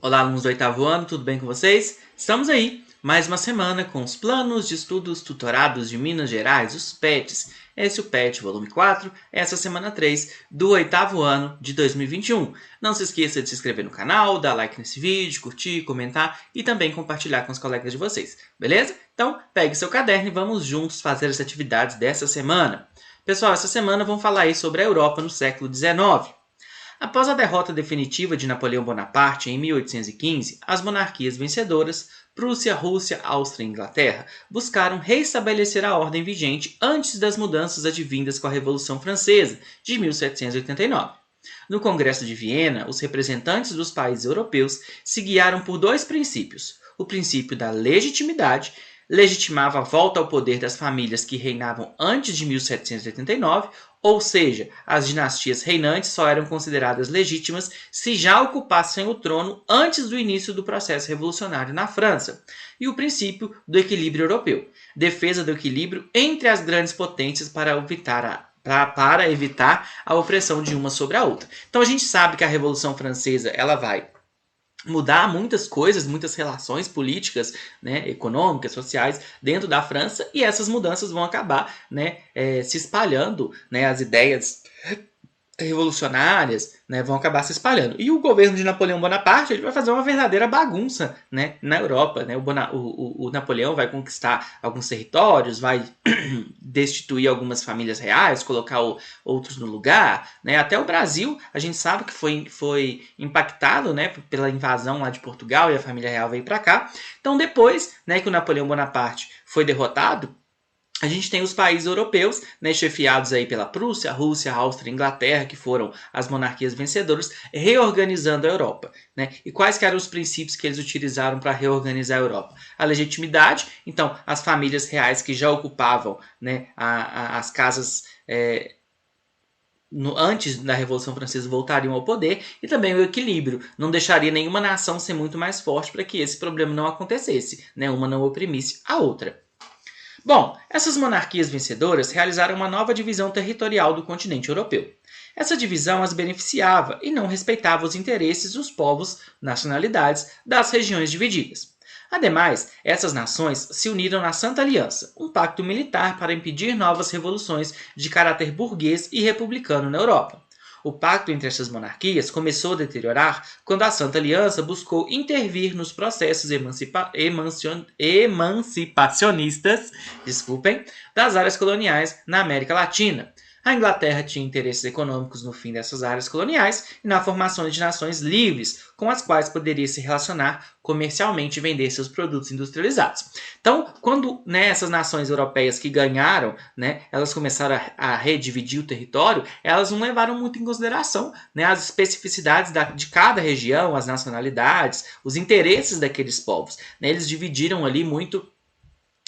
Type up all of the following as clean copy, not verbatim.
Olá, alunos do oitavo ano, tudo bem com vocês? Estamos aí, mais uma semana com os planos de estudos tutorados de Minas Gerais, os PETs. Esse é o PET volume 4, essa semana 3 do oitavo ano de 2021. Não se esqueça de se inscrever no canal, dar like nesse vídeo, curtir, comentar e também compartilhar com os colegas de vocês, beleza? Então, pegue seu caderno e vamos juntos fazer as atividades dessa semana. Pessoal, essa semana vamos falar aí sobre a Europa no século XIX. Após a derrota definitiva de Napoleão Bonaparte em 1815, as monarquias vencedoras, Prússia, Rússia, Áustria e Inglaterra, buscaram restabelecer a ordem vigente antes das mudanças advindas com a Revolução Francesa de 1789. No Congresso de Viena, os representantes dos países europeus se guiaram por dois princípios. O princípio da legitimidade legitimava a volta ao poder das famílias que reinavam antes de 1789, ou seja, as dinastias reinantes só eram consideradas legítimas se já ocupassem o trono antes do início do processo revolucionário na França. E o princípio do equilíbrio europeu, defesa do equilíbrio entre as grandes potências para evitar a opressão de uma sobre a outra. Então a gente sabe que a Revolução Francesa ela vai mudar muitas coisas, muitas relações políticas, né, econômicas, sociais dentro da França, e essas mudanças vão acabar, né, se espalhando, né, as ideias revolucionárias, né, vão acabar se espalhando. E o governo de Napoleão Bonaparte ele vai fazer uma verdadeira bagunça, né, na Europa. Né? O Napoleão vai conquistar alguns territórios, vai destituir algumas famílias reais, colocar outros no lugar. Né? Até o Brasil, a gente sabe que foi impactado, né, pela invasão lá de Portugal e a família real veio para cá. Então depois, né, que o Napoleão Bonaparte foi derrotado, a gente tem os países europeus, né, chefiados aí pela Prússia, Rússia, Áustria e Inglaterra, que foram as monarquias vencedoras, reorganizando a Europa. Né? E quais que eram os princípios que eles utilizaram para reorganizar a Europa? A legitimidade, então as famílias reais que já ocupavam, né, as casas antes da Revolução Francesa voltariam ao poder, e também o equilíbrio, não deixaria nenhuma nação ser muito mais forte para que esse problema não acontecesse, né, uma não oprimisse a outra. Bom, essas monarquias vencedoras realizaram uma nova divisão territorial do continente europeu. Essa divisão as beneficiava e não respeitava os interesses dos povos, nacionalidades das regiões divididas. Ademais, essas nações se uniram na Santa Aliança, um pacto militar para impedir novas revoluções de caráter burguês e republicano na Europa. O pacto entre essas monarquias começou a deteriorar quando a Santa Aliança buscou intervir nos processos emancipacionistas das áreas coloniais na América Latina. A Inglaterra tinha interesses econômicos no fim dessas áreas coloniais e na formação de nações livres, com as quais poderia se relacionar comercialmente e vender seus produtos industrializados. Então, quando, né, essas nações europeias que ganharam, né, elas começaram a redividir o território, elas não levaram muito em consideração, né, as especificidades de cada região, as nacionalidades, os interesses daqueles povos. Né, eles dividiram ali muito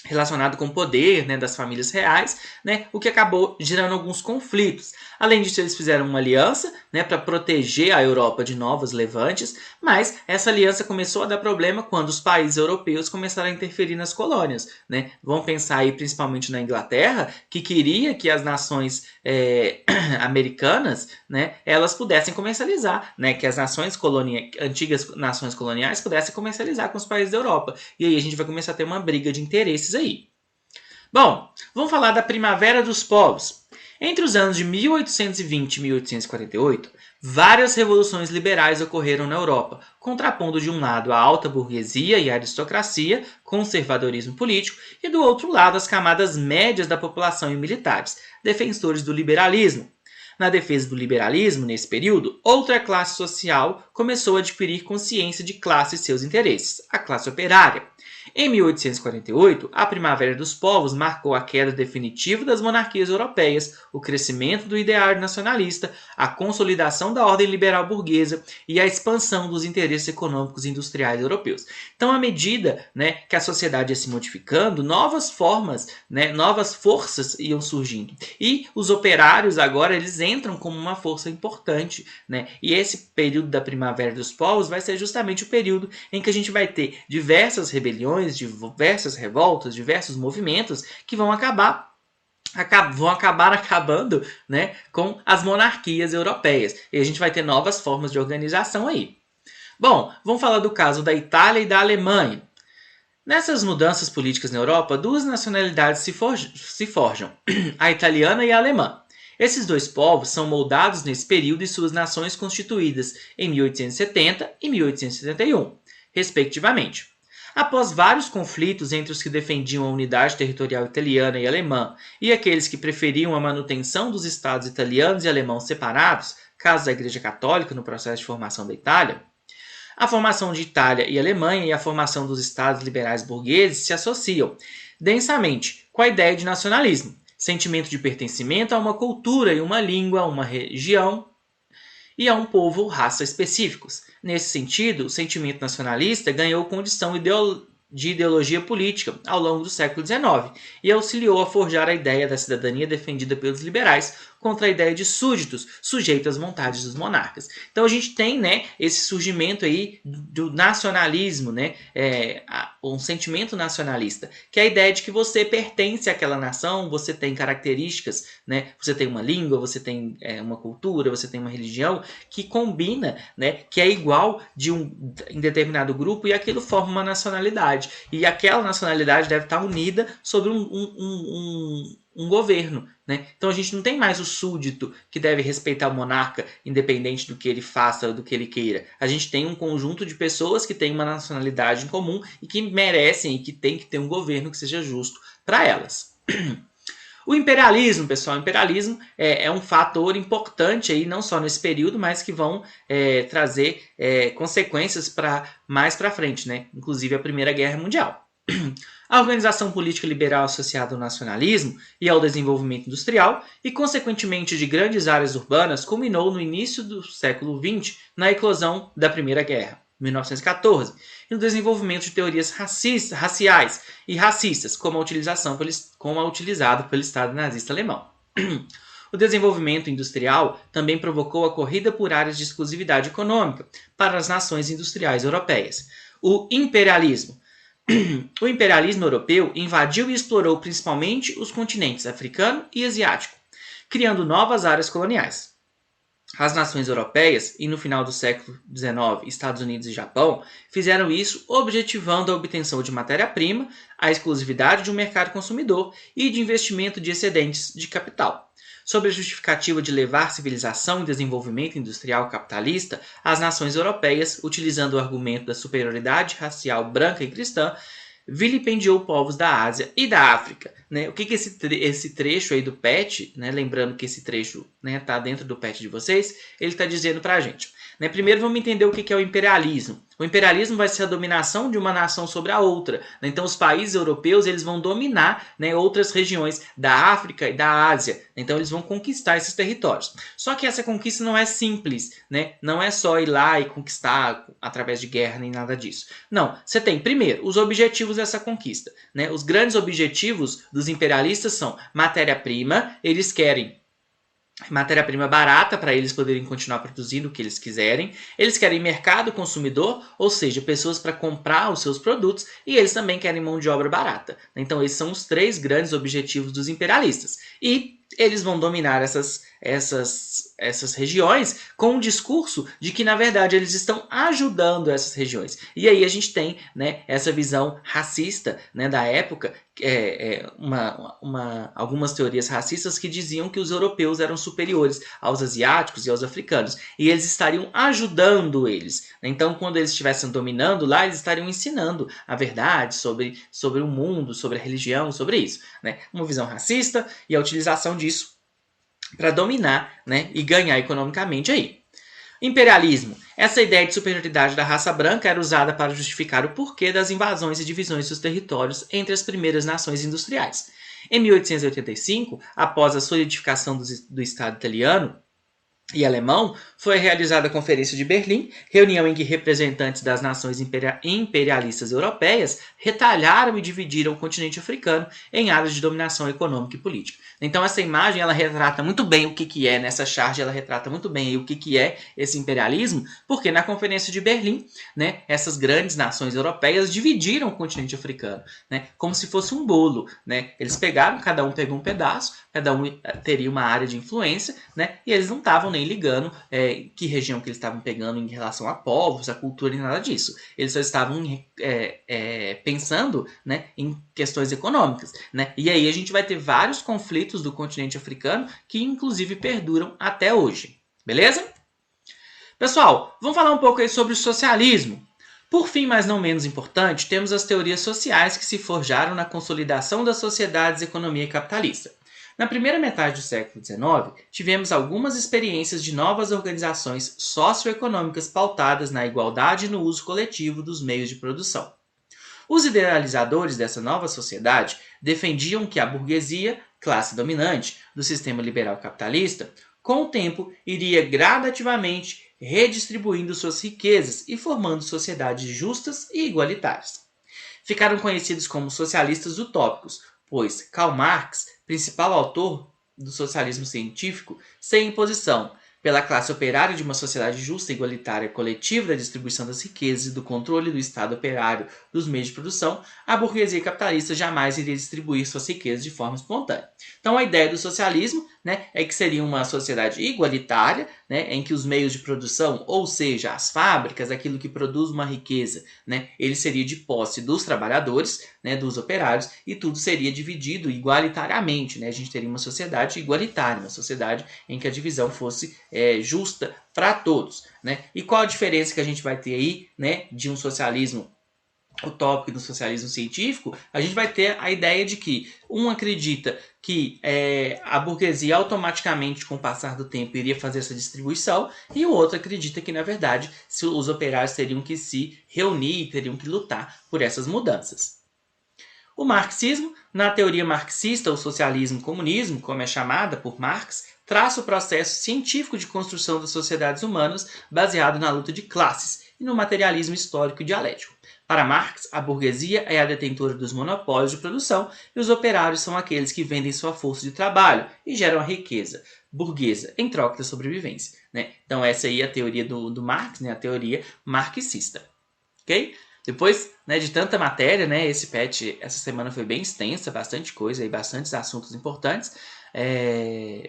relacionado com o poder, né, das famílias reais, né, o que acabou gerando alguns conflitos. Além disso, eles fizeram uma aliança, né, para proteger a Europa de novos levantes, mas essa aliança começou a dar problema quando os países europeus começaram a interferir nas colônias. Né? Vamos pensar aí principalmente na Inglaterra, que queria que as nações americanas, né, elas pudessem comercializar, né, que as antigas nações coloniais pudessem comercializar com os países da Europa. E aí a gente vai começar a ter uma briga de interesses aí. Bom, vamos falar da Primavera dos Povos. Entre os anos de 1820 e 1848, várias revoluções liberais ocorreram na Europa, contrapondo de um lado a alta burguesia e a aristocracia, conservadorismo político, e do outro lado as camadas médias da população e militares, defensores do liberalismo. Na defesa do liberalismo, nesse período, outra classe social começou a adquirir consciência de classe e seus interesses, a classe operária. Em 1848, a Primavera dos Povos marcou a queda definitiva das monarquias europeias, o crescimento do ideário nacionalista, a consolidação da ordem liberal burguesa e a expansão dos interesses econômicos e industriais europeus. Então, à medida, né, que a sociedade ia se modificando, novas formas, né, novas forças iam surgindo. E os operários agora eles entram como uma força importante. Né? E esse período da Primavera dos Povos vai ser justamente o período em que a gente vai ter diversas rebeliões, diversas revoltas, diversos movimentos que vão acabar acabando, né, com as monarquias europeias. E a gente vai ter novas formas de organização aí. Bom, vamos falar do caso da Itália e da Alemanha. Nessas mudanças políticas na Europa, duas nacionalidades se forjam, a italiana e a alemã. Esses dois povos são moldados nesse período e suas nações constituídas em 1870 e 1871, respectivamente. Após vários conflitos entre os que defendiam a unidade territorial italiana e alemã e aqueles que preferiam a manutenção dos estados italianos e alemãos separados, caso da Igreja Católica no processo de formação da Itália, a formação de Itália e Alemanha e a formação dos estados liberais burgueses se associam densamente com a ideia de nacionalismo, sentimento de pertencimento a uma cultura e uma língua, a uma região e a um povo ou raça específicos. Nesse sentido, o sentimento nacionalista ganhou condição de ideologia política ao longo do século XIX e auxiliou a forjar a ideia da cidadania defendida pelos liberais contra a ideia de súditos sujeitos às vontades dos monarcas. Então a gente tem, né, esse surgimento aí do nacionalismo, né, um sentimento nacionalista, que é a ideia de que você pertence àquela nação, você tem características, né, você tem uma língua, você tem uma cultura, você tem uma religião que combina, né, que é igual em determinado grupo e aquilo forma uma nacionalidade. E aquela nacionalidade deve estar unida sobre um governo, né? Então a gente não tem mais o súdito que deve respeitar o monarca independente do que ele faça ou do que ele queira. A gente tem um conjunto de pessoas que têm uma nacionalidade em comum e que merecem e que tem que ter um governo que seja justo para elas. O imperialismo, pessoal, o imperialismo é um fator importante aí, não só nesse período, mas que vão trazer consequências mais para frente, né? Inclusive a Primeira Guerra Mundial. A organização política liberal associada ao nacionalismo e ao desenvolvimento industrial e, consequentemente, de grandes áreas urbanas, culminou no início do século XX na eclosão da Primeira Guerra, 1914, e no desenvolvimento de teorias raciais e racistas, como a utilizada pelo Estado nazista alemão. O desenvolvimento industrial também provocou a corrida por áreas de exclusividade econômica para as nações industriais europeias. O imperialismo europeu invadiu e explorou principalmente os continentes africano e asiático, criando novas áreas coloniais. As nações europeias, e no final do século XIX, Estados Unidos e Japão, fizeram isso objetivando a obtenção de matéria-prima, a exclusividade de um mercado consumidor e de investimento de excedentes de capital. Sob a justificativa de levar civilização e desenvolvimento industrial capitalista, as nações europeias, utilizando o argumento da superioridade racial branca e cristã, vilipendiou povos da Ásia e da África. Né? O que esse trecho aí do PET, né? Lembrando que esse trecho está dentro do PET de vocês, ele está dizendo para a gente. Né? Primeiro vamos entender o que é o imperialismo. O imperialismo vai ser a dominação de uma nação sobre a outra. Né? Então os países europeus eles vão dominar, né, outras regiões da África e da Ásia. Então eles vão conquistar esses territórios. Só que essa conquista não é simples. Né? Não é só ir lá e conquistar através de guerra nem nada disso. Não, você tem primeiro os objetivos dessa conquista. Né? Os grandes objetivos dos imperialistas são matéria-prima, eles querem matéria-prima barata para eles poderem continuar produzindo o que eles quiserem. Eles querem mercado consumidor, ou seja, pessoas para comprar os seus produtos, e eles também querem mão de obra barata. Então esses são os três grandes objetivos dos imperialistas. E eles vão dominar essas regiões com um discurso de que, na verdade, eles estão ajudando essas regiões. E aí a gente tem, né, essa visão racista, né, da época, algumas teorias racistas que diziam que os europeus eram superiores aos asiáticos e aos africanos. E eles estariam ajudando eles. Então, quando eles estivessem dominando lá, eles estariam ensinando a verdade sobre o mundo, sobre a religião, sobre isso. Né? Uma visão racista e a utilização disso para dominar, né, e ganhar economicamente aí. Imperialismo. Essa ideia de superioridade da raça branca era usada para justificar o porquê das invasões e divisões dos territórios entre as primeiras nações industriais. Em 1885, após a solidificação do Estado italiano e alemão, foi realizada a Conferência de Berlim, reunião em que representantes das nações imperialistas europeias retalharam e dividiram o continente africano em áreas de dominação econômica e política. Então essa imagem ela retrata muito bem o que é, nessa charge ela retrata muito bem o que é esse imperialismo, porque na Conferência de Berlim, né, essas grandes nações europeias dividiram o continente africano, né, como se fosse um bolo. Né? Eles pegaram, cada um pegou um pedaço, cada um teria uma área de influência, né, e eles não estavam nem ligando que região que eles estavam pegando em relação a povos, a cultura e nada disso. Eles só estavam pensando, né, em questões econômicas, né? E aí a gente vai ter vários conflitos do continente africano que inclusive perduram até hoje. Beleza? Pessoal, vamos falar um pouco aí sobre o socialismo. Por fim, mas não menos importante, temos as teorias sociais que se forjaram na consolidação das sociedades e economia capitalista. Na primeira metade do século XIX, tivemos algumas experiências de novas organizações socioeconômicas pautadas na igualdade e no uso coletivo dos meios de produção. Os idealizadores dessa nova sociedade defendiam que a burguesia, classe dominante do sistema liberal capitalista, com o tempo iria gradativamente redistribuindo suas riquezas e formando sociedades justas e igualitárias. Ficaram conhecidos como socialistas utópicos, pois Karl Marx, principal autor do socialismo científico, sem imposição, pela classe operária de uma sociedade justa, igualitária, coletiva da distribuição das riquezas e do controle do Estado operário dos meios de produção, a burguesia capitalista jamais iria distribuir suas riquezas de forma espontânea. Então a ideia do socialismo, né, é que seria uma sociedade igualitária, né, em que os meios de produção, ou seja, as fábricas, aquilo que produz uma riqueza, né, ele seria de posse dos trabalhadores, né, dos operários, e tudo seria dividido igualitariamente. Né? A gente teria uma sociedade igualitária, uma sociedade em que a divisão fosse justa para todos. Né? E qual a diferença que a gente vai ter aí, né, de um socialismo utópico e do socialismo científico? A gente vai ter a ideia de que um acredita que a burguesia automaticamente, com o passar do tempo, iria fazer essa distribuição, e o outro acredita que, na verdade, os operários teriam que se reunir, teriam que lutar por essas mudanças. O marxismo, na teoria marxista, o socialismo-comunismo, como é chamada por Marx, traça o processo científico de construção das sociedades humanas baseado na luta de classes e no materialismo histórico e dialético. Para Marx, a burguesia é a detentora dos monopólios de produção e os operários são aqueles que vendem sua força de trabalho e geram a riqueza burguesa em troca da sobrevivência. Né? Então essa aí é a teoria do Marx, né? A teoria marxista. Ok? Depois, né, de tanta matéria, né, esse PET essa semana foi bem extensa, bastante coisa e bastantes assuntos importantes.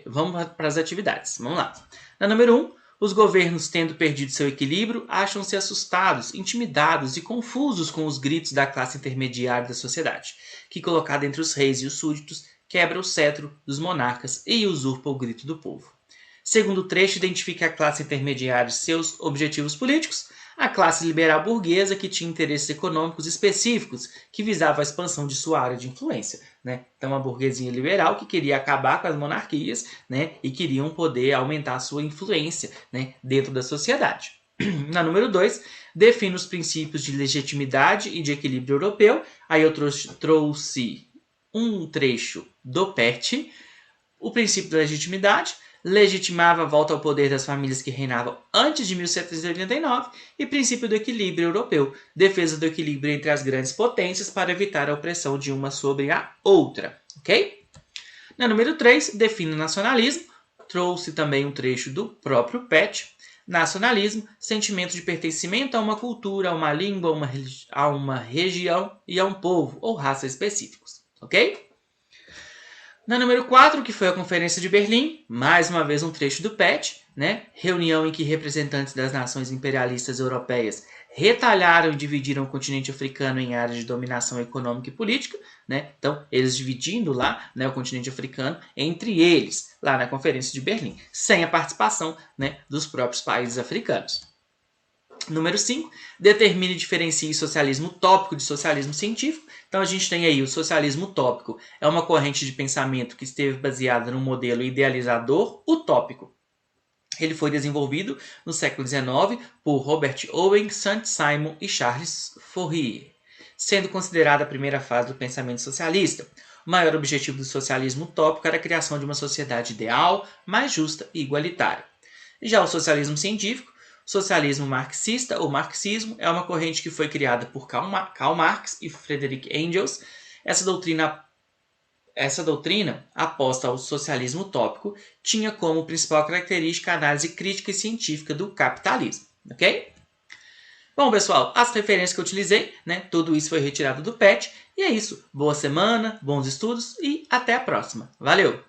Vamos para as atividades. Vamos lá. Na número 1, os governos, tendo perdido seu equilíbrio, acham-se assustados, intimidados e confusos com os gritos da classe intermediária da sociedade, que, colocada entre os reis e os súditos, quebra o cetro dos monarcas e usurpa o grito do povo. Segundo trecho, identifica a classe intermediária e seus objetivos políticos, a classe liberal burguesa que tinha interesses econômicos específicos que visavam a expansão de sua área de influência. Né? Então, a burguesia liberal que queria acabar com as monarquias, né, e queriam poder aumentar a sua influência, né, dentro da sociedade. Na número 2, define os princípios de legitimidade e de equilíbrio europeu. Aí eu trouxe um trecho do PET. O princípio da legitimidade legitimava a volta ao poder das famílias que reinavam antes de 1789 e princípio do equilíbrio europeu, defesa do equilíbrio entre as grandes potências para evitar a opressão de uma sobre a outra. Ok? Na número 3, define o nacionalismo, trouxe também um trecho do próprio PET. Nacionalismo, sentimento de pertencimento a uma cultura, a uma língua, a uma região e a um povo ou raça específicos. Ok? Na número 4, que foi a Conferência de Berlim, mais uma vez um trecho do PET, né? Reunião em que representantes das nações imperialistas europeias retalharam e dividiram o continente africano em áreas de dominação econômica e política. Né? Então, eles dividindo lá, né, o continente africano entre eles, lá na Conferência de Berlim, sem a participação, né, dos próprios países africanos. Número 5, determine e diferencie socialismo utópico de socialismo científico. Então a gente tem aí o socialismo utópico, é uma corrente de pensamento que esteve baseada num modelo idealizador utópico. Ele foi desenvolvido no século XIX por Robert Owen, Saint-Simon e Charles Fourier, sendo considerada a primeira fase do pensamento socialista. O maior objetivo do socialismo utópico era a criação de uma sociedade ideal, mais justa e igualitária. Já o socialismo científico, socialismo marxista ou marxismo, é uma corrente que foi criada por Karl Marx e Friedrich Engels. Essa doutrina, aposta ao socialismo utópico, tinha como principal característica a análise crítica e científica do capitalismo. Ok? Bom, pessoal, as referências que eu utilizei, né, tudo isso foi retirado do PET. E é isso. Boa semana, bons estudos e até a próxima. Valeu!